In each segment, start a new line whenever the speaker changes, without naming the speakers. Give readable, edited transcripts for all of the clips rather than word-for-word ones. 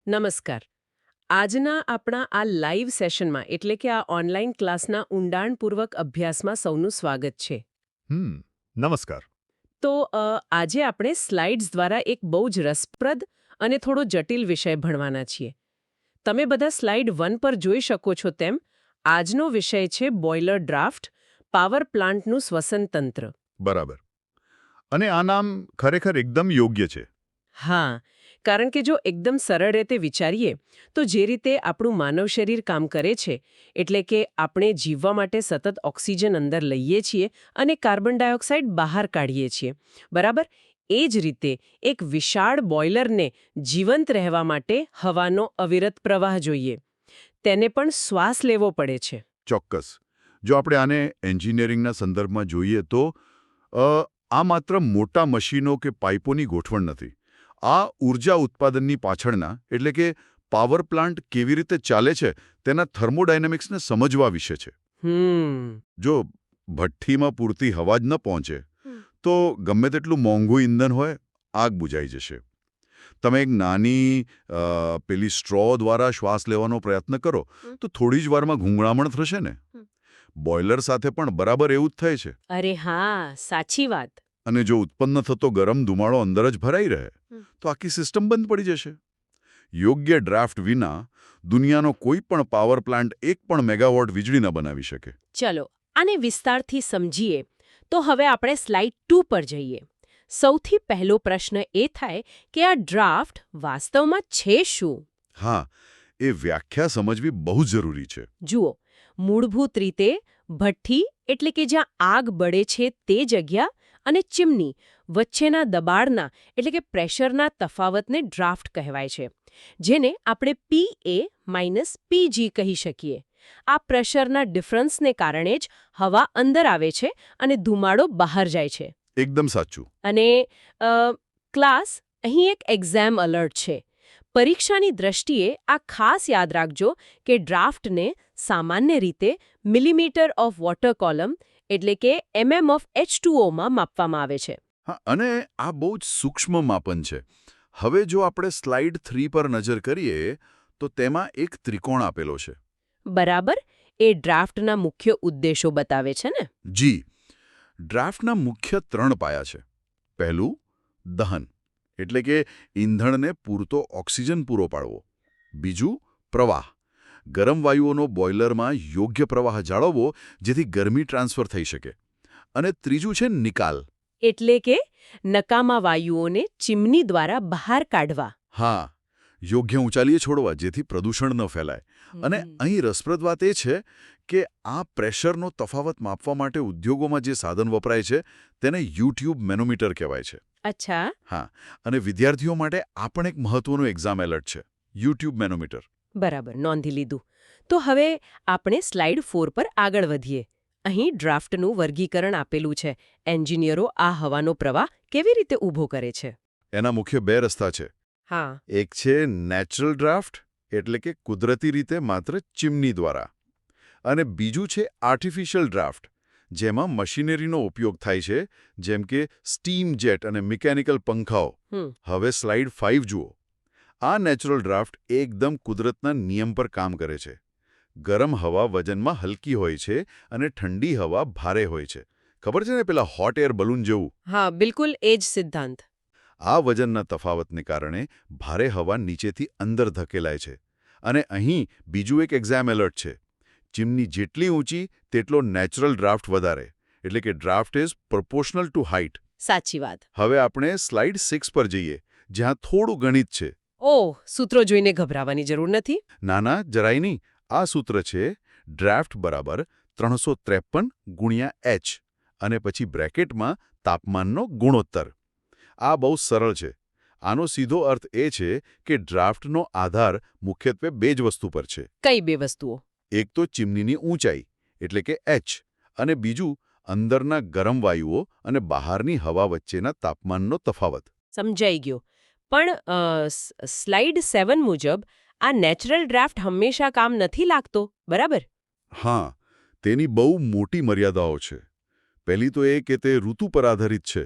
નમસ્કાર. આજના આપણા આ લાઈવ સેશનમાં એટલે કે આ ઓનલાઈન ક્લાસના ઊંડાણપૂર્વક અભ્યાસમાં સૌનું સ્વાગત છે.
નમસ્કાર.
તો આજે આપણે સ્લાઇડ્સ દ્વારા એક બહુ જ રસપ્રદ અને થોડો જટિલ વિષય ભણવાના છીએ. તમે બધા સ્લાઇડ 1 પર જોઈ શકો છો તેમ આજનો વિષય છે બોઇલર ડ્રાફ્ટ, પાવર પ્લાન્ટનું શ્વસન તંત્ર.
બરાબર. અને આ નામ ખરેખર એકદમ યોગ્ય છે.
હા, કારણ કે જો એકદમ સરળ રીતે વિચારીએ તો જે રીતે આપણું માનવ શરીર કામ કરે છે, એટલે કે આપણે જીવવા માટે સતત ઓક્સિજન અંદર લઈએ છીએ અને કાર્બન ડાયોક્સાઇડ બહાર કાઢીએ છીએ, બરાબર? એ જ રીતે એક વિશાળ બોઇલરને જીવંત રહેવા માટે હવાનો અવિરત પ્રવાહ જોઈએ. તેને પણ શ્વાસ લેવો પડે છે.
ચોક્કસ. જો આપણે આને એન્જિનિયરિંગના સંદર્ભમાં જોઈએ તો આ માત્ર મોટા મશીનો કે પાઇપોની ગોઠવણ નથી. આ ઊર્જા ઉત્પાદનની પાછળના એટલે કે પાવર પ્લાન્ટ કેવી રીતે ચાલે છે તેના થર્મોડાયનેમિક્સને સમજવા વિશે છે. જો ભઠ્ઠીમાં પૂરતી હવા જ ન પહોંચે તો ગમે તેટલું મોંઘું ઇંધન હોય, આગ બુઝાઈ જશે. તમે એક નાની પેલી સ્ટ્રો દ્વારા શ્વાસ લેવાનો પ્રયત્ન કરો તો થોડી જ વારમાં ઘૂંઘરામણ થશે ને. બોઇલર સાથે પણ બરાબર એવું જ થાય છે.
અરે હા, સાચી વાત.
અને જો ઉત્પન્ન થતો ગરમ ધુમાડો અંદર જ ભરાઈ રહે તો આખી સિસ્ટમ બંધ પડી જશે. યોગ્ય ડ્રાફ્ટ વિના દુનિયાનો કોઈ પણ પાવર પ્લાન્ટ 1 પણ મેગાવોટ વીજળી ન બનાવી શકે.
ચલો, આને વિસ્તારથી સમજીએ તો હવે આપણે સ્લાઇડ 2 પર જઈએ. સૌથી પહેલો પ્રશ્ન એ થાય કે આ ડ્રાફ્ટ વાસ્તવમાં છે શું?
હા, એ વ્યાખ્યા સમજવી બહુ જરૂરી છે.
જુઓ, મૂળભૂત રીતે ભઠ્ઠી એટલે કે જ્યાં આગ બળે છે તે જગ્યા અને ચીમની વચ્ચેના દબાણના એટલે કે પ્રેશરના તફાવતને ડ્રાફ્ટ કહેવાય છે, જેને આપણે PA - PG કહી શકીએ. આ પ્રેશરના ડિફરન્સને કારણે જ હવા અંદર આવે છે અને ધુમાડો બહાર જાય છે.
એકદમ સાચું.
અને ક્લાસ, અહીં એક એક્ઝામ એલર્ટ છે. પરીક્ષાની દ્રષ્ટિએ આ ખાસ યાદ રાખજો કે ડ્રાફ્ટને સામાન્ય રીતે મિલીમીટર ઓફ વોટર કોલમ એટલે કે mm ઓફ H2O માં માપવામાં આવે છે.
હા, અને આ બહુ જ સૂક્ષ્મ માપન છે. હવે જો આપણે સ્લાઇડ 3 પર નજર કરીએ તો તેમાં એક ત્રિકોણ આપેલો છે.
બરાબર, એ ડ્રાફ્ટના મુખ્ય ઉદ્દેશો બતાવે છે ને?
જી. ડ્રાફ્ટના મુખ્ય 3 પાયા છે. પહેલું, દહન એટલે કે ઈંધણને પૂરતો ઓક્સિજન પૂરો પાડવો. બીજું, પ્રવાહ ગરમ વાયુઓનો બોઇલરમાં યોગ્ય પ્રવાહ જાળવવો જેથી ગરમી ટ્રાન્સફર થઈ શકે. અને ત્રીજું છે નિકાલ.
એટલે કે નકામા વાયુઓને ચીમની દ્વારા બહાર કાઢવા.
હા, યોગ્ય ઊંચાઈએ છોડવા જેથી પ્રદૂષણ ન ફેલાય. અને અહીં રસપ્રદ વાત એ છે કે આ પ્રેશરનો તફાવત માપવા માટે ઉદ્યોગોમાં જે સાધન વપરાય છે તેને યુટ્યુબ મેનોમીટર કહેવાય છે.
અચ્છા.
હા, અને વિદ્યાર્થીઓ માટે આ પણ એક મહત્વનું એક્ઝામ એલર્ટ છે. YouTube manometer.
બરાબર, નોંધી લીધું. તો હવે આપણે સ્લાઇડ 4 પર આગળ વધીએ. અહીં ડ્રાફ્ટનું વર્ગીકરણ આપેલું છે. એન્જિનિયરો આ હવાનો પ્રવાહ કેવી રીતે ઊભો કરે છે?
એના મુખ્ય 2 રસ્તા છે.
હા.
એક છે નેચરલ ડ્રાફ્ટ એટલે કે કુદરતી રીતે માત્ર ચીમની દ્વારા. અને બીજું છે આર્ટિફિશિયલ ડ્રાફ્ટ જેમાં મશીનરીનો ઉપયોગ થાય છે, જેમ કે સ્ટીમ જેટ અને મિકેનિકલ પંખાઓ. હવે સ્લાઇડ 5 જુઓ. આ નેચરલ ડ્રાફ્ટ એકદમ કુદરતના નિયમ પર કામ કરે છે. ગરમ હવા વજનમાં હલકી હોય છે અને ઠંડી હવા ભારે હોય છે. ખબર છે ને, પેલા હોટ એર બલૂન જેવું?
હા, બિલકુલ એ જ સિદ્ધાંત.
આ વજનના તફાવતને કારણે ભારે હવા નીચેથી અંદર ધકેલાય છે. અને અહીં બીજું એક એક્ઝામ એલર્ટ છે. ચીમની જેટલી ઊંચી તેટલો નેચરલ ડ્રાફ્ટ વધારે. એટલે કે draft is proportional two height.
સાચી વાત.
હવે આપણે સ્લાઇડ 6 પર જઈએ, જ્યાં થોડું ગણિત છે.
ઓહ, સૂત્રો જોઈને ગભરાવાની જરૂર નથી.
નાના, જરાય નહીં. આ સૂત્ર છે ડ્રાફ્ટ બરાબર 353 ગુણ્યા H અને પછી બ્રેકેટમાં તાપમાનનો ગુણોત્તર. આ બહુ સરળ છે. આનો સીધો અર્થ એ છે કે ડ્રાફ્ટનો આધાર મુખ્યત્વે 2 જ વસ્તુ પર છે.
કઈ 2 વસ્તુઓ?
એક તો ચીમનીની ઊંચાઈ એટલે કે H અને બીજું અંદરના ગરમ વાયુઓ અને બહારની હવા વચ્ચેના તાપમાનનો તફાવત.
સમજાઈ ગયો. પણ સ્લાઇડ 7 મુજબ આ નેચરલ ડ્રાફ્ટ હંમેશા કામ નથી લાગતો, બરાબર?
હા, તેની બહુ મોટી મર્યાદાઓ છે. પહેલી તો એ કે તે ઋતુ પર આધારિત છે.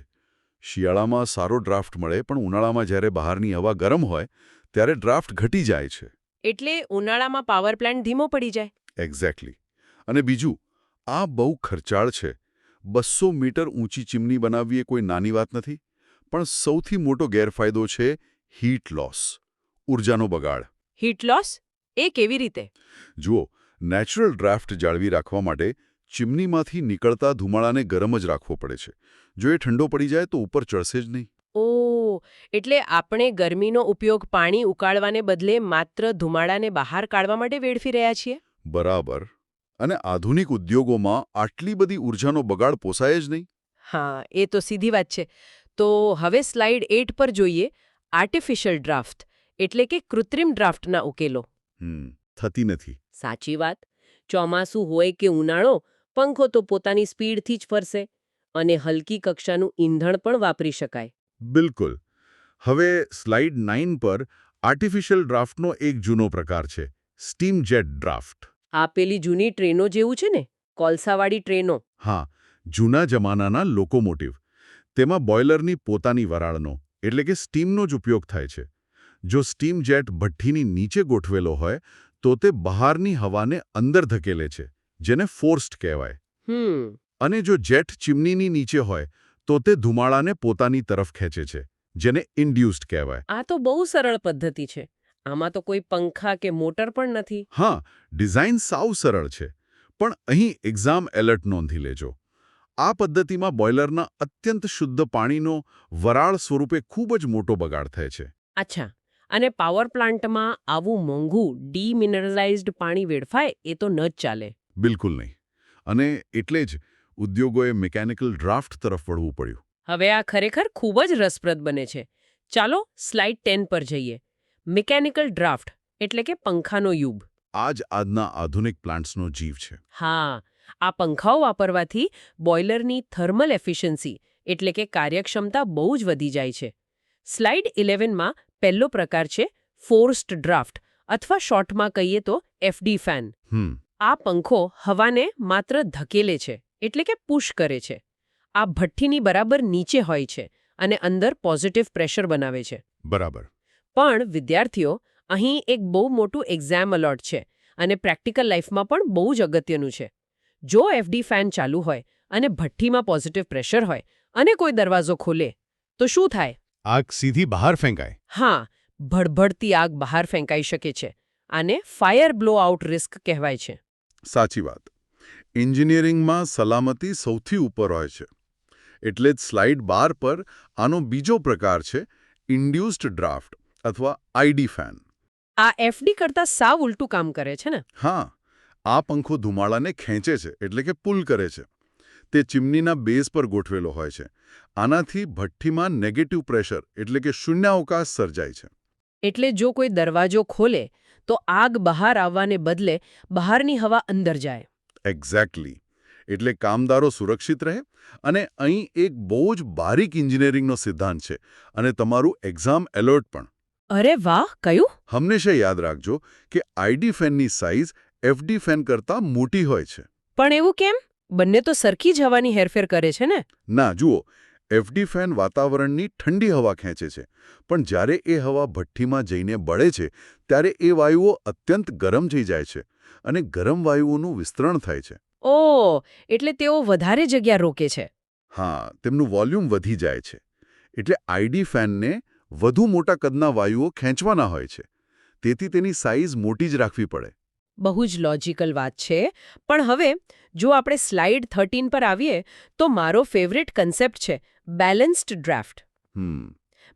શિયાળામાં સારો ડ્રાફ્ટ મળે, પણ ઉનાળામાં જ્યારે બહારની હવા ગરમ હોય ત્યારે ડ્રાફ્ટ ઘટી જાય છે.
એટલે ઉનાળામાં પાવર પ્લાન્ટ ધીમો પડી જાય.
એક્ઝેક્ટલી. અને બીજું, આ બહુ ખર્ચાળ છે. 200 મીટર ઊંચી ચીમની બનાવવી એ કોઈ નાની વાત નથી. પણ સૌથી મોટો ગેરફાયદો છે હીટ લોસ, ઊર્જાનો બગાડ.
Heat loss? એ કેવી રીતે?
જુઓ, નેચરલ ડ્રાફ્ટ જાળવી રાખવા માટે ચીમનીમાંથી નીકળતા ધુમાડાને ગરમ જ રાખવો પડે છે. જો એ ઠંડો પડી જાય તો ઉપર ચડશે જ નહીં.
ઓહ, એટલે આપણે ગરમીનો ઉપયોગ પાણી ઉકાળવાને બદલે માત્ર ધુમાડાને બહાર કાઢવા માટે વેડફી રહ્યા છીએ?
બરાબર. અને આધુનિક ઉદ્યોગોમાં આટલી બધી ઊર્જાનો બગાડ પોસાય જ નહીં.
હા, એ તો સીધી વાત છે. તો હવે સ્લાઇડ 8 પર જોઈએ આર્ટિફિશિયલ ડ્રાફ્ટ એટલે કે કૃત્રિમ ડ્રાફ્ટના ઉકેલો.
થતી નથી.
સાચી વાત. ચોમાસું હોય કે ઉનાળો, પંખો તો પોતાની સ્પીડથી જ ફરશે અને હલકી કક્ષાનું ઈંધણ પણ વાપરી શકાય.
બિલકુલ. હવે સ્લાઇડ 9 પર આર્ટિફિશિયલ ડ્રાફ્ટનો એક જૂનો પ્રકાર છે, સ્ટીમ જેટ ડ્રાફ્ટ.
આ પેલી જૂની ટ્રેનો જેવું છે ને, કોલસાવાળી ટ્રેનો.
હા, જૂના જમાનાના લોકોમોટિવ. તેમાં બોઇલરની પોતાની વરાળનો એટલે કે સ્ટીમનો જ ઉપયોગ થાય છે. જો સ્ટીમ જેટ ભઠ્ઠીની નીચે ગોઠવેલો હોય તો તે બહારની હવાને અંદર ધકેલે છે, જેને ફોર્સ્ડ કહેવાય. અને જો જેટ ચીમનીની નીચે હોય તો તે ધુમાડાને પોતાની તરફ ખેંચે છે, જેને ઇન્ડ્યુસ્ડ કહેવાય.
આ તો બહુ સરળ પદ્ધતિ છે. આમાં તો કોઈ પંખા કે મોટર પણ નથી.
હા, ડિઝાઇન સાવ સરળ છે. પણ અહીં એક્ઝામ એલર્ટ નોંધી લેજો. આ પદ્ધતિમાં બોઇલરના અત્યંત શુદ્ધ પાણીનો વરાળ સ્વરૂપે ખૂબ જ મોટો બગાડ થાય છે.
અચ્છા, અને પાવર પ્લાન્ટમાં આવું મોંઘું ડીમિનરલાઇઝ્ડ પાણી વેડફાય એ તો ન જ ચાલે.
બિલકુલ નહીં. અને એટલે જ ઉદ્યોગોએ મિકેનિકલ ડ્રાફ્ટ તરફ વળવું પડ્યું.
હવે આ ખરેખર ખૂબ જ રસપ્રદ બને છે. ચાલો સ્લાઇડ 10 પર જઈએ. મિકેનિકલ ડ્રાફ્ટ એટલે કે પંખાનો યુગ.
આ જ આજના આધુનિક પ્લાન્ટ્સનો જીવ છે.
હા, આ પંખાઓ વાપરવાથી બોઇલરની થર્મલ એફિશિયન્સી એટલે કે કાર્યક્ષમતા બહુ જ વધી જાય છે. સ્લાઇડ 11માં પહેલો પ્રકાર છે ફોર્સ્ડ ડ્રાફ્ટ અથવા શોર્ટમાં કહીએ તો એફડી ફેન. આ પંખો હવાને માત્ર ધકેલે છે એટલે કે પુશ કરે છે. આ ભઠ્ઠીની બરાબર નીચે હોય છે અને અંદર પોઝિટિવ પ્રેશર બનાવે છે.
બરાબર.
પણ વિદ્યાર્થીઓ, અહીં એક બહુ મોટું એક્ઝામ અલર્ટ છે અને પ્રેક્ટિકલ લાઈફમાં પણ બહુ જ અગત્યનું છે. જો એફડી ફેન ચાલુ હોય અને ભઠ્ઠીમાં પોઝિટિવ પ્રેશર હોય અને કોઈ દરવાજો ખોલે તો શું થાય?
આગ સીધી બહાર ફેંકાય.
હા, ભડભડતી આગ બહાર ફેંકાઈ શકે છે. આને ફાયર બ્લો આઉટ રિસ્ક કહેવાય છે.
સાચી વાત. એન્જિનિયરિંગમાં સલામતી સૌથી ઉપર હોય છે. એટલે જ સ્લાઇડ 12 પર આનો બીજો પ્રકાર છે ઇન્ડ્યુસ્ડ ડ્રાફ્ટ અથવા આઈડી ફેન.
આ એફડી કરતાં સાવ ઉલટું કામ કરે છે ને?
હા, આ પંખો ધુમાડાને ખેંચે છે એટલે કે પુલ કરે છે. તે ચીમનીના બેઝ પર ગોઠવેલો હોય છે. આનાથી ભઠ્ઠીમાં નેગેટિવ પ્રેશર એટલે કે શૂન્યાવકાશ સર્જાય છે.
એટલે જો કોઈ દરવાજો ખોલે તો આગ બહાર આવવાને બદલે બહારની હવા અંદર જાય.
એક્ઝેક્ટલી. એટલે કામદારો સુરક્ષિત રહે. અને અહીં એક બહુ જ બારીક એન્જિનિયરિંગનો સિદ્ધાંત છે અને તમારું એક્ઝામ એલર્ટ પણ.
અરે વાહ, કયું?
હંમેશા યાદ રાખજો કે આઈડી ફેનની સાઇઝ એફડી ફેન કરતાં મોટી હોય છે.
પણ એવું કેમ? બંને તો સરખી જ હવાની હેરફેર કરે છે ને?
ના, જુઓ, એફડી ફેન વાતાવરણની ઠંડી હવા ખેંચે છે, પણ જ્યારે એ હવા ભઠ્ઠીમાં જઈને બળે છે ત્યારે એ વાયુઓ અત્યંત ગરમ થઈ જાય છે અને ગરમ વાયુઓનું વિસ્તરણ થાય છે.
ઓહ, એટલે તેઓ વધારે જગ્યા રોકે છે.
હા, તેમનું વોલ્યુમ વધી જાય છે. એટલે આઈડી ફેનને વધુ મોટા કદના વાયુઓ ખેંચવાના હોય છે. તેથી તેની સાઇઝ મોટી જ રાખવી પડે.
બહુ જ લોજિકલ વાત છે. પણ હવે જો આપણે સ્લાઇડ 13 પર આવીએ તો મારો ફેવરેટ કન્સેપ્ટ છે બેલેન્સ્ડ ડ્રાફ્ટ.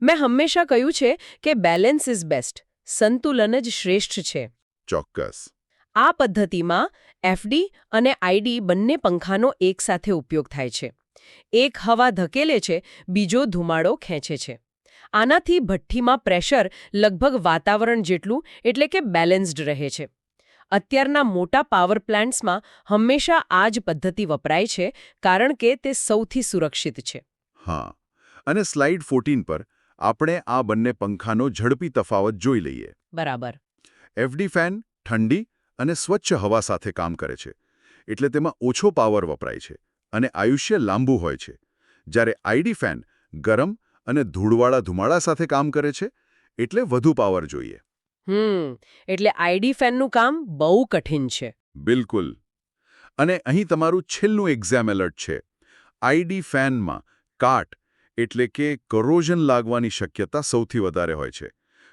મેં હંમેશા કહ્યું છે કે બેલેન્સ ઇઝ બેસ્ટ. સંતુલન જ શ્રેષ્ઠ છે.
ચોક્કસ.
આ પદ્ધતિમાં એફડી અને આઈડી બંને પંખાનો એકસાથે ઉપયોગ થાય છે. એક હવા ધકેલે છે, બીજો ધુમાડો ખેંચે છે. આનાથી ભઠ્ઠીમાં પ્રેશર લગભગ વાતાવરણ જેટલું એટલે કે બેલેન્સ્ડ રહે છે. અત્યારના મોટા પાવર પ્લાન્ટ્સમાં હંમેશા આ જ પદ્ધતિ વપરાય છે કારણ કે તે સૌથી સુરક્ષિત છે.
હા, અને સ્લાઇડ 14 પર આપણે આ બંને પંખાનો ઝડપી તફાવત જોઈ લઈએ.
બરાબર.
એફડી ફેન ઠંડી અને સ્વચ્છ હવા સાથે કામ કરે છે, એટલે તેમાં ઓછો પાવર વપરાય છે અને આયુષ્ય લાંબુ હોય છે. જ્યારે આઈડી ફેન ગરમ અને ધૂળવાળા ધુમાડા સાથે કામ કરે છે, એટલે વધુ પાવર જોઈએ.
એટલે આઈડી ફેનનું કામ બહુ કઠિન છે.
બિલકુલ. અને અહીં તમારું છેલ્લું એક્ઝામ એલર્ટ છે. આઈડી ફેનમાં કાટ એટલે કે કરોઝન લાગવાની શક્યતા સૌથી વધારે હોય છે.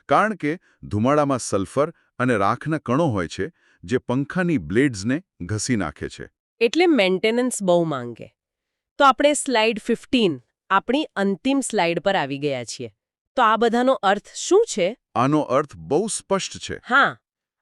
કારણ કે ધુમાડામાં સલ્ફર અને રાખના કણો હોય છે જે પંખાની બ્લેડ્સને ઘસી નાખે છે.
એટલે મેન્ટેનન્સ બહુ માંગે. તો આપણે સ્લાઇડ 15 આપણી અંતિમ સ્લાઇડ પર આવી ગયા છીએ. તો આ બધાનો અર્થ શું છે?
આનો અર્થ બહુ સ્પષ્ટ છે.
હા,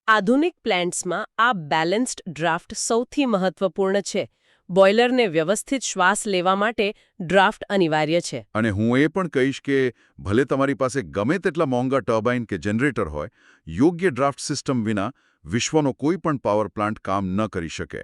આધુનિક પ્લાન્ટ્સમાં આ બેલેન્સ્ડ ડ્રાફ્ટ સૌથી મહત્વપૂર્ણ છે. બોઇલરને વ્યવસ્થિત શ્વાસ લેવા માટે ડ્રાફ્ટ અનિવાર્ય છે.
અને હું એ પણ કહીશ કે ભલે તમારી પાસે ગમે તેટલા મોંઘા ટર્બાઇન કે જનરેટર હોય, યોગ્ય ડ્રાફ્ટ સિસ્ટમ વિના વિશ્વનો કોઈ પણ પાવર પ્લાન્ટ કામ ન કરી શકે.